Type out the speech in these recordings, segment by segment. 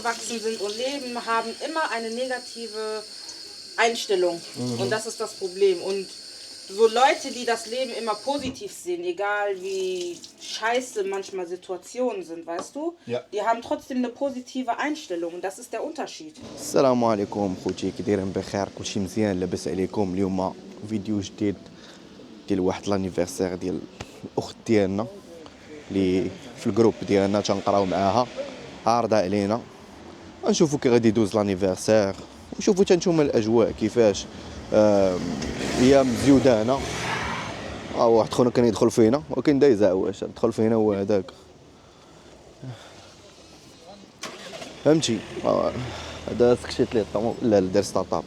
aufgewachsen sind und leben, haben immer eine negative Einstellung. Und das ist das Problem. Und so Leute, die das Leben immer positiv sehen, egal wie scheiße manchmal Situationen sind, weißt du? Ja. Die haben trotzdem eine positive Einstellung und das ist der Unterschied. السلام عليكم خوتي، كي دايرين بخير؟ كلشي مزيان لاباس عليكم؟ اليوم فيديو جديد ديال واحد لانيفرسير ديال الاخت ديالنا اللي في الجروب ديالنا تنقراو معاها، عارضه علينا. غنشوفوا كي غادي يدوز لانيفرسير ونشوفوا تنتوما الاجواء كيفاش. هي مزيودانه، واحد خونا كان يدخل فينا ولكن دايزه واش دخل فينا هو هذاك، فهمتي؟ هذا سكتيت لي طون لا دار ستارت اب.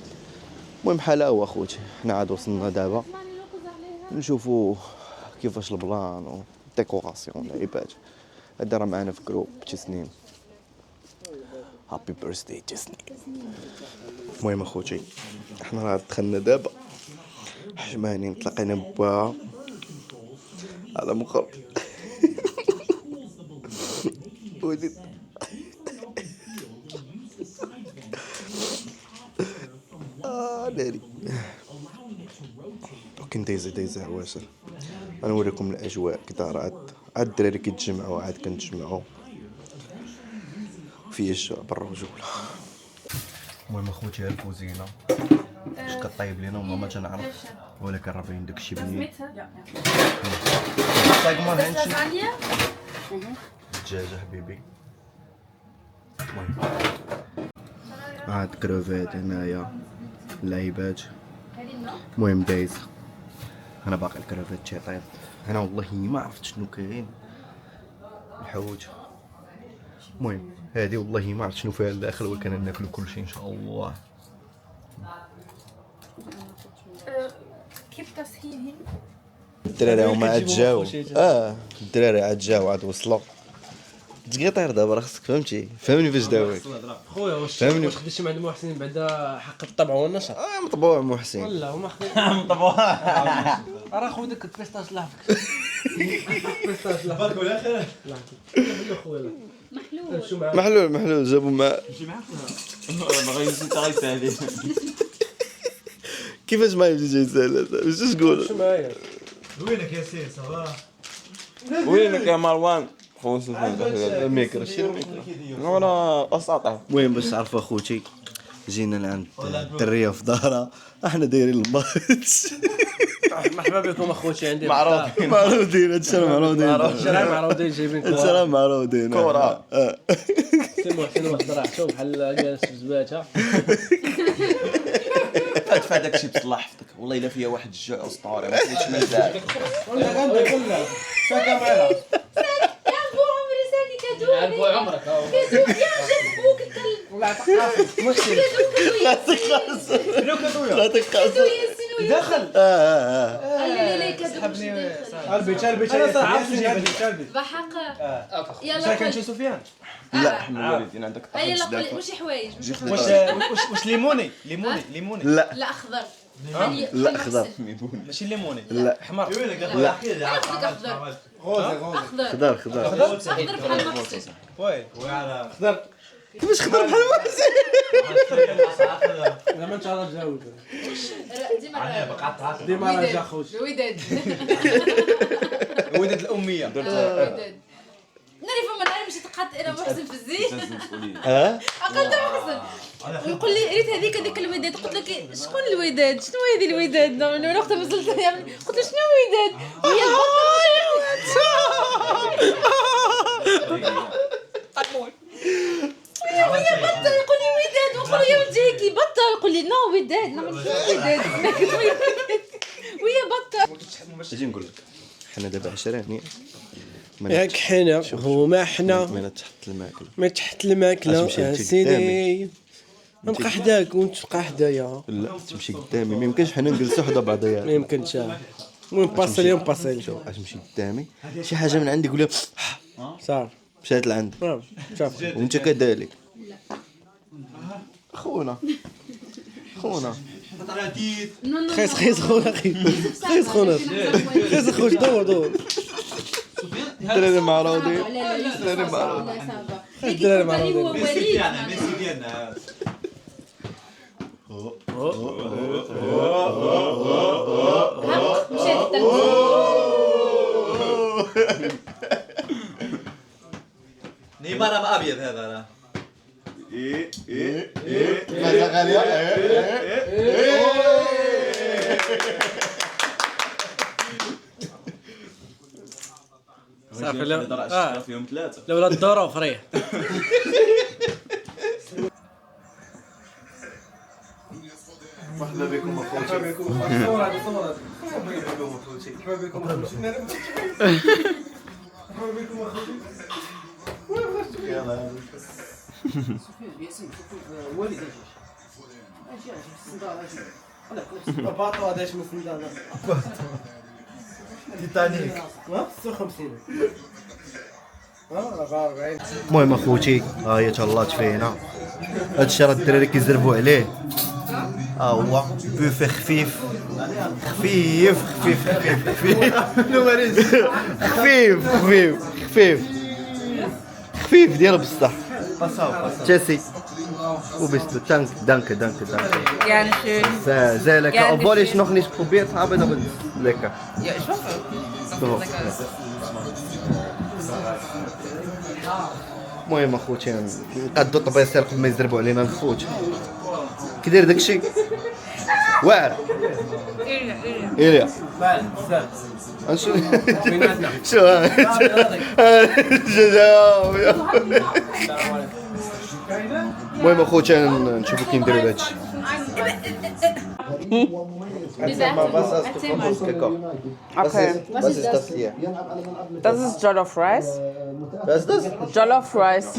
المهم حلاوه اخوتي، حنا عاد وصلنا دابا نشوفوا كيفاش البلان والديكوراسيون العباد. هذا راه معنا في جروب تسنيم، هابي بيرثداي تسنيم. المهم اخوتي حنا راه دخلنا دابا حشمانين، تلاقينا بواها على مخر وليد ناري. ولكن دايزة عواشر. غنوريكم الاجواء كي دار. عاد الدراري كيتجمعوا، عاد كنتجمعوا في الشعب الرجوله. المهم اخوتي الكوزينه اش كطيب لينا والله ما تنعرف، ولكن راه باين داكشي بنين. الدجاجه حبيبي. المهم عاد كروفيت هنايا العباد. المهم دايز انا باقي الكروفيت تيطيب انا والله ما عرفت شنو كاين الحوت. المهم هذه والله ما عرفت شنو فيها الداخل، ولكن ناكلو كلشي ان شاء الله. كيف تصحيح الدراري هما عاد جاو. الدراري عاد جاو، عاد وصلوا. تقيطير دابا راه خصك فهمتي، فهمني فاش داوي خويا. واش فهمني. خديتي مع المحسنين بعدا حق الطبع والنشر؟ مطبوع محسن. لا هما مطبوع. راه خو داك البيستاش لافك. البيستاش لافك بالك ولا خير. لا خويا محلول جابوا مع ما غيجي انت غيسالي. كيفاش ما يجي يسال واش تقول؟ شو معايا؟ وينك يا سي صافا؟ وينك يا مروان؟ خويا الميكرو شير الميكرو. وانا اساطع. المهم باش تعرفوا اخوتي، جينا لعند الدريه في دارها، احنا دايرين الماتش. مرحبا بكم اخوتي عندي معروضين هادشي راه معروضين. السلام معروضين جايبين كره. السلام معروضين كره. سي محسن واحد راه بحال جالس في زباته. ادفع داكشي بصلاح حفتك والله الا فيها واحد الجوع اسطوري ما تقولش ما زاد. ولا غنقول ساكا معنا عرفوا عمرك يا جد بوك الكلب والله عطاك مشكل لا تقاص لا تقاص دخل. لا لا كذا البيت انا صراحه بحق يلا ساكن شي سفيان. لا احمد الوالدين عندك يلا قول ماشي حوايج واش ليموني لا اخضر لا اخضر ماشي ليموني لا احمر. لا اخضر خضر خضر اخضر بحال المقصود وين خضر. كيفاش خضر بحال محسن؟ زعما انت راه تزاوج ديما ديما راه جا خوتي. وداد وداد الاميه. وداد نعرف ما نعرفش تقعد انا محسن في الزين. عقلت محسن ويقول لي ريت هذيك الوداد. قلت لك شكون الوداد؟ شنو هذه الوداد؟ انا وقت وصلت قلت له شنو الوداد؟ هي وهي بطل يقول لي وداد ونقول له يا ولدي بطل يقول لي نو وداد نعمل شنو وداد وهي بطل. اجي نقول لك حنا دابا 10 ياك حنا هما حنا من تحت الماكله ما تحت الماكله تمشي سيدي نبقى حداك وانت تبقى حدايا. لا تمشي قدامي، ما يمكنش حنا نجلسوا حدا بعضيا. ما يمكنش. المهم باسي اليوم باسي شوف اش تمشي قدامي شي حاجه من عندي يقول لي صافي مشات لعند شوف وانت كذلك. خونا خيس خونا خيس خونا خيس خوش دور الدراري معروضين. هذيك اللي هو وليد يعني ميسي ديالنا. مشات التلفزيون. نيمار ما ابيض هذا راه. ماذا غالية؟ صافي لا فيهم ثلاثة. لولا الدورة فريح. مرحبا بكم اخوتي. باطو هذا اش مسند تيتانيك. 56. المهم اخوتي ها هي تهلاط فينا. هادشي راه الدراري كيزربوا عليه. ها هو بوفي خفيف خفيف خفيف خفيف خفيف خفيف خفيف خفيف خفيف ديال بصح. جيسي وبست دانك دانك دانك دانك. Gerne schön. Sehr lecker, Gerne obwohl ich schön. noch nicht probiert habe, aber lecker. Ja, ich hoffe. So. Lecker ist. المهم اخوتي نقادو الطبيصير قبل ما يزربوا علينا الخوت. كي داير داكشي واعر إيليا شو شو المهم اخوتي نشوفو كي نديرو هادشي. Okay. Was ist das hier? Das ist Jollof Rice. Was ist das? Jollof Rice.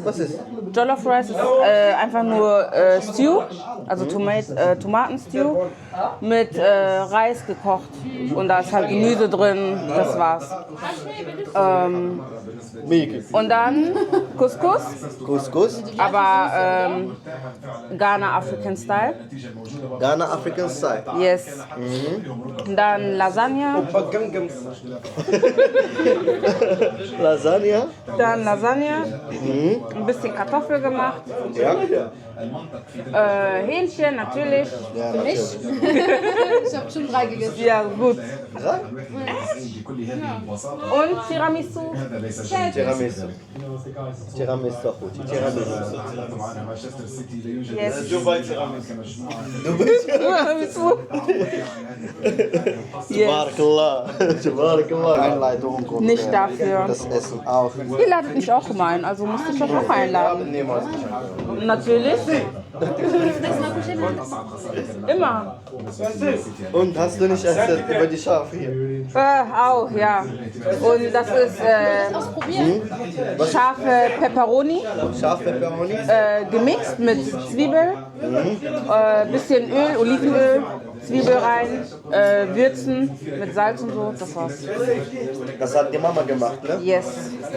Was ist? Jollof Rice ist einfach nur Stew, also Tomatenstew mit Reis gekocht. Und da ist halt Gemüse drin, das war's. Und dann Couscous, Couscous? aber Ghana African Style. Ghana African Style. Yes. Und dann Lasagne. Lasagne? Dann Lasagne. Ein bisschen Kartoffel gemacht. Ja. Hähnchen natürlich. Ja, Ich habe schon 3 gegessen. Ja, gut. Und Tiramisu. Tiramisu. Tiramisu اخوتي Tiramisu. Yes. دبي Tiramisu. Tiramisu. تبارك الله تبارك الله. Einladung und Nicht dafür. das Essen auch. Ihr ladet mich auch immer ein, also muss ich euch auch einladen. Niemals. Natürlich. Immer. Und hast du nicht erzählt über die Schafe hier? Auch, ja. Und das ist scharfe Pepperoni, Schaf Pepperoni? gemixt mit Zwiebel, bisschen Öl, Olivenöl, Zwiebel rein, würzen mit Salz und so, das war's. Das hat die Mama gemacht, ne? Yes.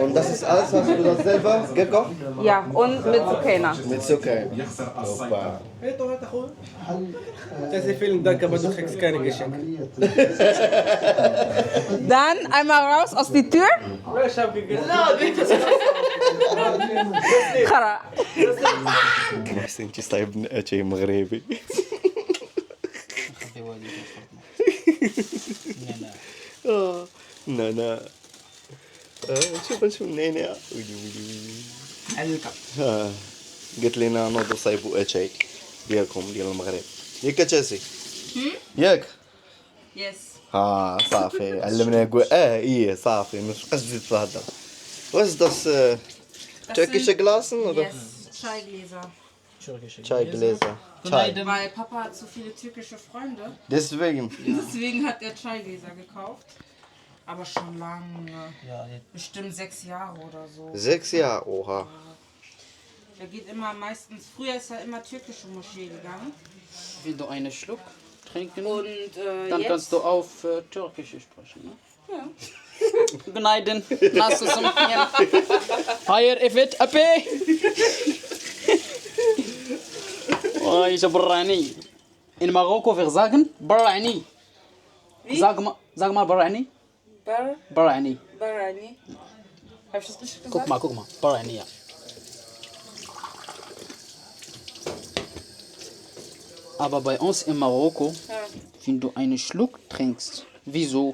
Und das ist alles, hast du das selber gekocht? Ja, und mit Zucchina. Mit Zucker. Super. جالس فيلم ذاك بدو خيكس كان قشك. Dann einmal raus aus die Tür. خرا. محسن انت صايب شيء مغربي. نانا شوف نينا قلت لنا نوضو صايبوا اتشي ديالكم ديال المغرب ياك تاسي ياك Yes. صافي علمنا نقول ايه صافي ما تبقاش تزيد تهضر واش داس تركيش جلاسن ولا Yes. Chai-Gläser. شاي جليزة شاي Weil Papa hat so viele türkische Freunde. deswegen Deswegen hat er Chai-Gläser gekauft. Aber schon lange. Bestimmt 6 Jahre oder so. 6 Jahre oha Er geht immer meistens, früher ist er immer türkische Moschee gegangen. Wenn du einen Schluck trinken, Und dann jetzt, kannst du auf Türkisch sprechen. Ne? Ja. Günaydın. Nasılsın? Hayır, evet, abi. Oh, ich Barani. In Marokko wir sagen Barani. Sag mal Barani. Barani. Barani. Hab ich das richtig gesagt? Guck mal, Barani, ja. Aber bei uns in Marokko, Ja. wenn du einen Schluck trinkst, wieso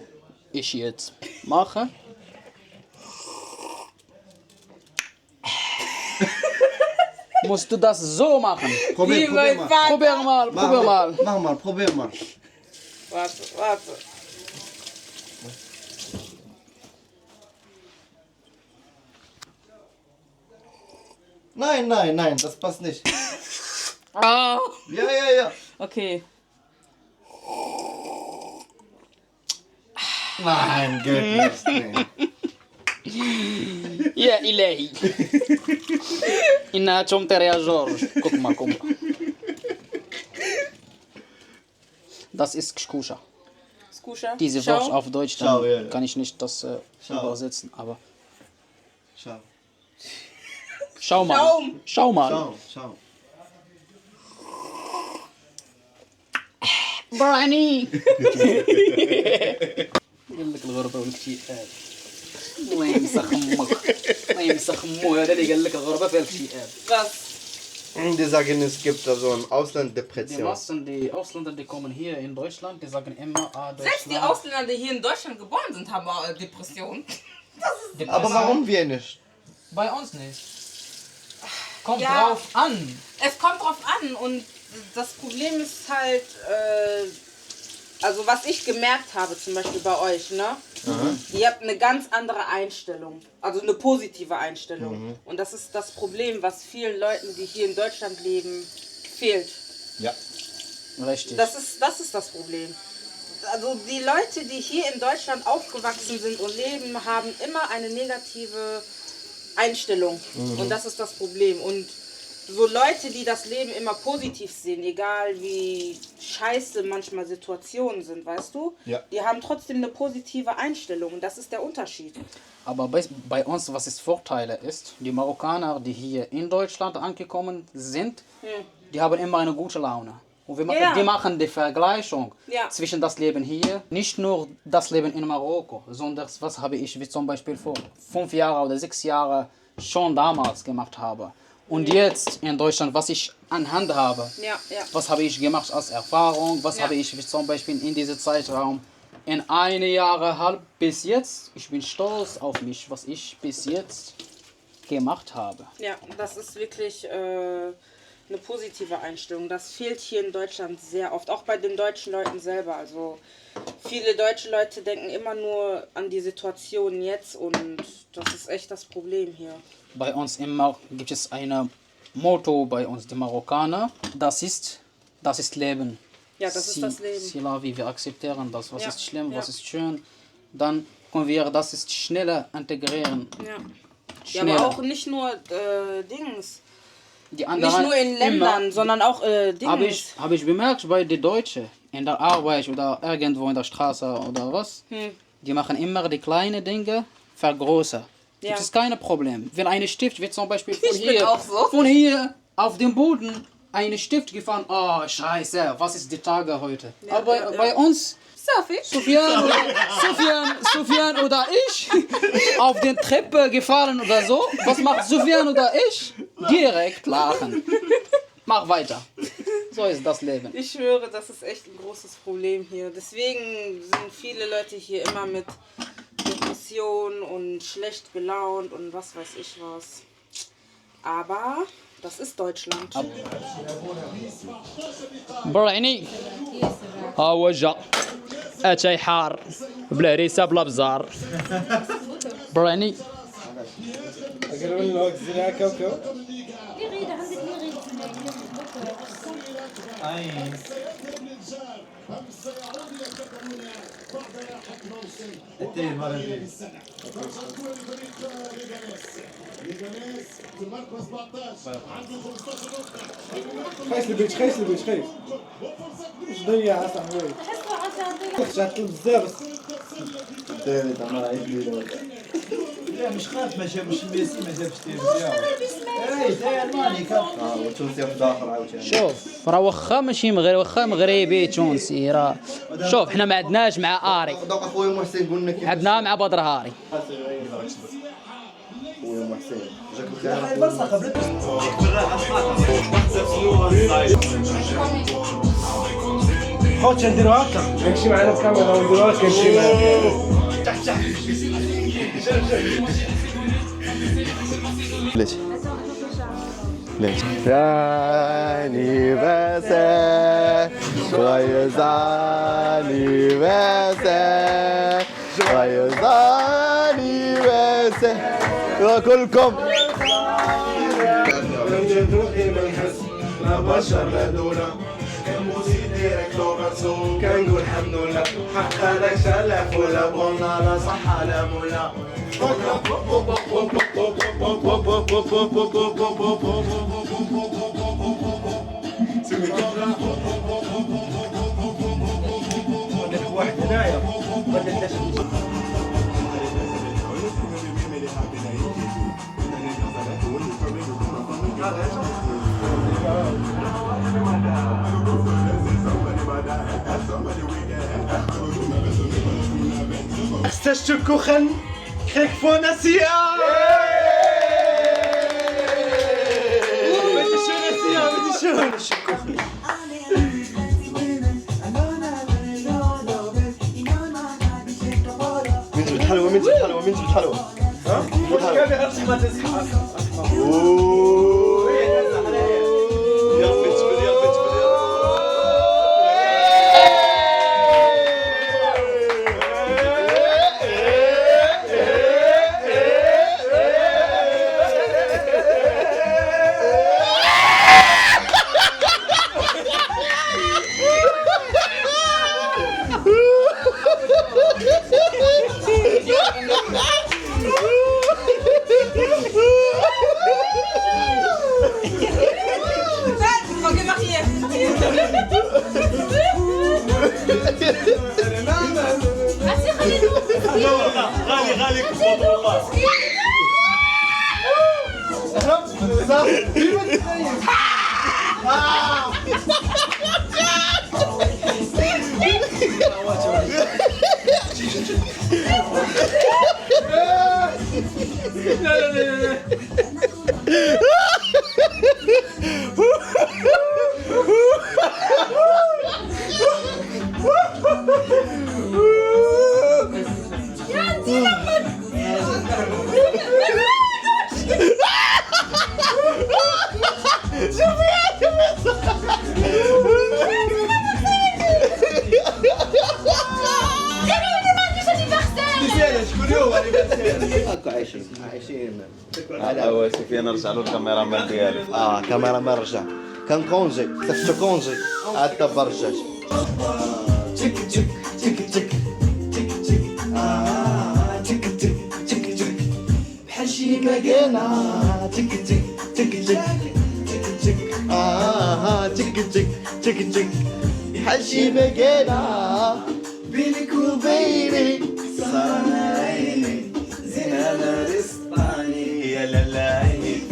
ich jetzt mache, musst du das so machen. Probier mal. Probier mal, probier mal. Mach mal, probier mal. Warte, warte. Nein, nein, nein, das passt nicht. Ah. Ja. Okay. Nein, geht nicht. Nee. يا إلهي إنها تمطر يا جورج. Guck mal, guck mal. Das ist Kskusha. Skusha. Diese Schau. Wort auf Deutsch, Schau, dann ja, ja. kann ich nicht das Schau. übersetzen, aber Schau, schau mal. Schaum. Schau mal. schau. براني قال لك الغربة والاكتئاب. الله يمسخ امك، الله يمسخ امه، هذا اللي قال لك الغربة فيها الاكتئاب. Was? Die sagen, es gibt da so eine Die Auslanddepression. meisten, die Ausländer, die kommen hier in Deutschland, die sagen immer, Selbst die Deutschland. Ausländer, die hier in Deutschland geboren sind, haben auch Depressionen. Aber warum wir nicht? Bei uns nicht. Kommt Ja. drauf an. Es kommt drauf an und das Problem ist halt, also was ich gemerkt habe, zum Beispiel bei euch, ne? Ihr habt eine ganz andere Einstellung, also eine positive Einstellung. Und das ist das Problem, was vielen Leuten, die hier in Deutschland leben, fehlt. Ja. Richtig. Das ist das Problem. Also die Leute, die hier in Deutschland aufgewachsen sind und leben, haben immer eine negative Einstellung. Und das ist das Problem. Und so Leute, die das Leben immer positiv sehen, egal wie scheiße manchmal Situationen sind, weißt du? Ja. Die haben trotzdem eine positive Einstellung. Und das ist der Unterschied. Aber bei uns, was ist Vorteile ist, die Marokkaner, die hier in Deutschland angekommen sind, die haben immer eine gute Laune. Und Ja. die machen die Vergleichung Ja. zwischen das Leben hier, nicht nur das Leben in Marokko, sondern was habe ich wie zum Beispiel vor 5 Jahren oder 6 Jahren schon damals gemacht habe. Und jetzt in Deutschland, was ich anhand habe, Ja, ja. was habe ich gemacht als Erfahrung, was Ja. habe ich wie zum Beispiel in diesem Zeitraum in 1,5 Jahren bis jetzt, ich bin stolz auf mich, was ich bis jetzt gemacht habe. Ja, das ist wirklich eine positive Einstellung. Das fehlt hier in Deutschland sehr oft, auch bei den deutschen Leuten selber. Also viele deutsche Leute denken immer nur an die Situation jetzt und das ist echt das Problem hier. Bei uns immer gibt es ein Motto bei uns, die Marokkaner, das ist Leben. Ja, das ist das Leben. C'est la vie, wir akzeptieren das, was Ja, ist schlimm, ja. was ist schön, dann können wir das ist schneller integrieren. Ja, Schneller. aber auch nicht nur Dings. Die anderen Nicht nur in Ländern, sondern auch Dings. Habe ich bemerkt bei den Deutschen in der Arbeit oder irgendwo in der Straße oder was, die machen immer die kleinen Dinge vergrößern. Ja. Das ist kein Problem. Wenn ein Stift wird zum Beispiel Ich bin auch so. von hier auf den Boden ein Stift gefahren, oh scheiße, was ist die Tage heute? Ja, Aber ja, ja. bei uns, Sophie? Sufjan oder ich, auf den Treppe gefallen oder so, was macht Sufjan oder ich? Direkt lachen. Mach weiter. So ist das Leben. Ich schwöre, das ist echt ein großes Problem hier. Deswegen sind viele Leute hier immer mit Depressionen und schlecht gelaunt und was weiß ich was. Aber das ist Deutschland. برعيني ها وجه اتاي حار بلا ريسه بلا بزار برعيني التين مرة دي. خيس البيت خيس البيت خيس. ايش ضيع عسى عمري. خشعت بزاف. لا مش خاف ما شاف مش ميسي ما شافش تير ديالو. اي زي الماني كان. وتونسي في داخل عاوتاني. شوف راه واخا ماشي واخا مغربي تونسي راه شوف حنا ما عندناش مع اري دوك اخويا محسن قلنا كيف عندنا مع بدر هاري اخويا محسن جاك بخير بالراحة تحاولش نديرو هكا. نمشي معنا الكاميرا ونديرو هكا نمشي معنا. ليش؟ ليش؟ anniversaire, joyeux anniversaire, joyeux anniversaire. كلكم. بشر لدونا كموسي ديرك لو مرسوم كنقول الحمد لله حقا لك شلف ولا بغنا لا صحة لا مولا واحد هنايا استشكوخن خيكفونا سيا بدي شو نسيا بدي شو من جبت حلوة من جبت حلوة من جبت حلوة. ها؟ كيف أصحى ما تصحى غالي ايوا سيفي نرجع له الكاميرا مان ديالي. كاميرا ما رجع كان كونجي خفت كونجي عاد دابا رجعت. بحال شي مكانة تك تك تك تك تك تك تك تك تك بحال شي مكانة بينك وبيني صار عيني زينة رسطاني يا لالا عيني فيك.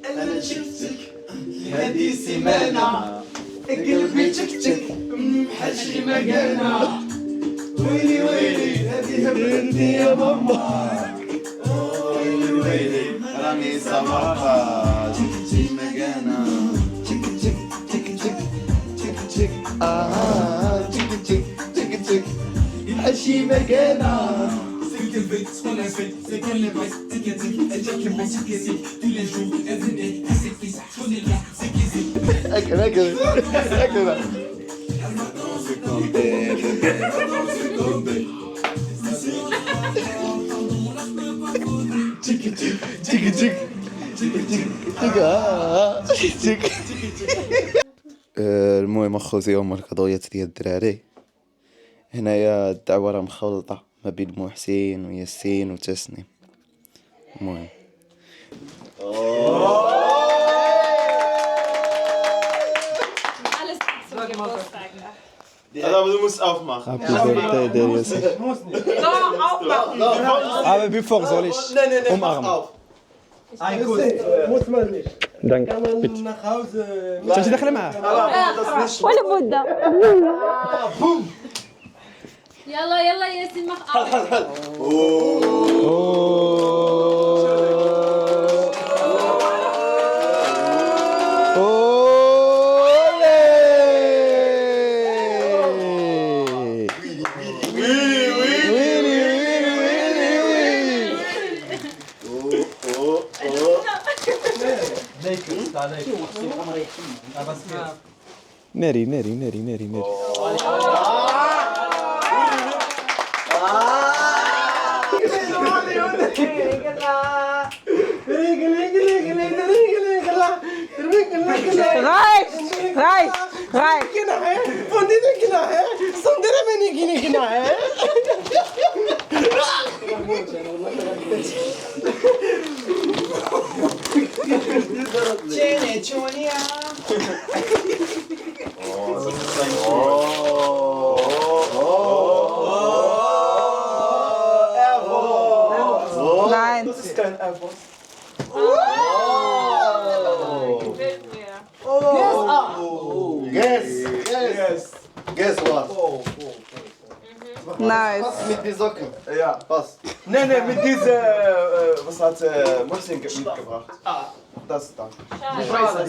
أنا شفتك هذه سيمانة قلبي تك تك بحال شي مكانة ويلي ويلي هذه بنتي يا ماما ويلي ويلي راني سمرها تك تك مكانة تك تك تك تك تك تك تك تك تك تك بحال شي مكانة هكذا هكذا المهم اخوتي هما القضايات ديال الدراري. هنايا الدعوة راه مخلطة ما بين محسن وياسين وتسنيم. المهم هذا du musst aufmachen. Happy birthday der Yassin. Aber bevor soll ich umarmen. Ein Kuss. muss man nicht. Danke. Kann man nach Hause. Soll ich داخل معاه؟ ولا بودة يلا ياسين مخ يطلع عليك بس كده ناري ناري ناري ناري ناري. Nein. Das ist kein Airbus. Guess what? Nice. Mit den Socken. Ja. Was? Nee, mit dieser, was hat Muhsin mitgebracht? Das da. Schade.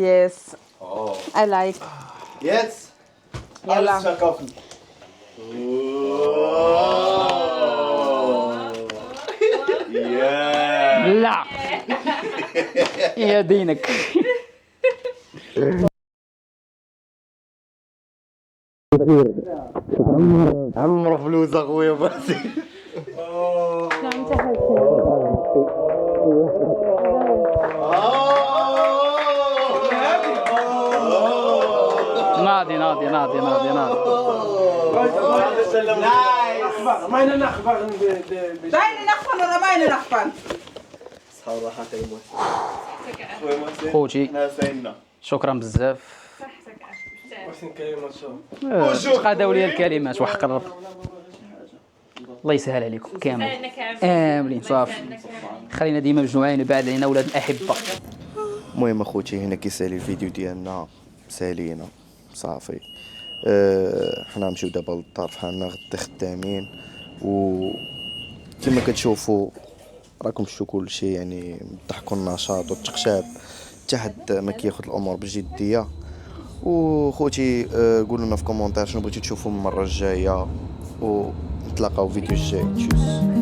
Yes. I like. Jetzt? Alles verkaufen. Yeah. لا يا دينك. عمرو فلوس اخويا بس. ناضي ناضي ناضي ناضي ناضي. Meine Nachbarn. Deine Nachbarn oder meine Nachbarn? صراحة خوتي احنا ساينا. شكرا بزاف. محسن كلمة شو. تقادوا لي الكلمات وحق الرب. الله يسهل عليكم كامل. امين صافي. خلينا ديما مجموعين وبعد علينا ولاد الاحبه. المهم اخوتي هنا كيسالي الفيديو ديالنا سالينا صافي. حنا نمشيو دابا للدار فحالنا غدا خدامين و كما كتشوفوا راكم شفتوا كلشي يعني الضحك والنشاط والتقشاب حتى حد ما كياخذ الامور بجديه. وخوتي قولوا لنا في كومونتير شنو بغيتو تشوفوا المره الجايه ونتلاقاو في فيديو الجاي. تشوس.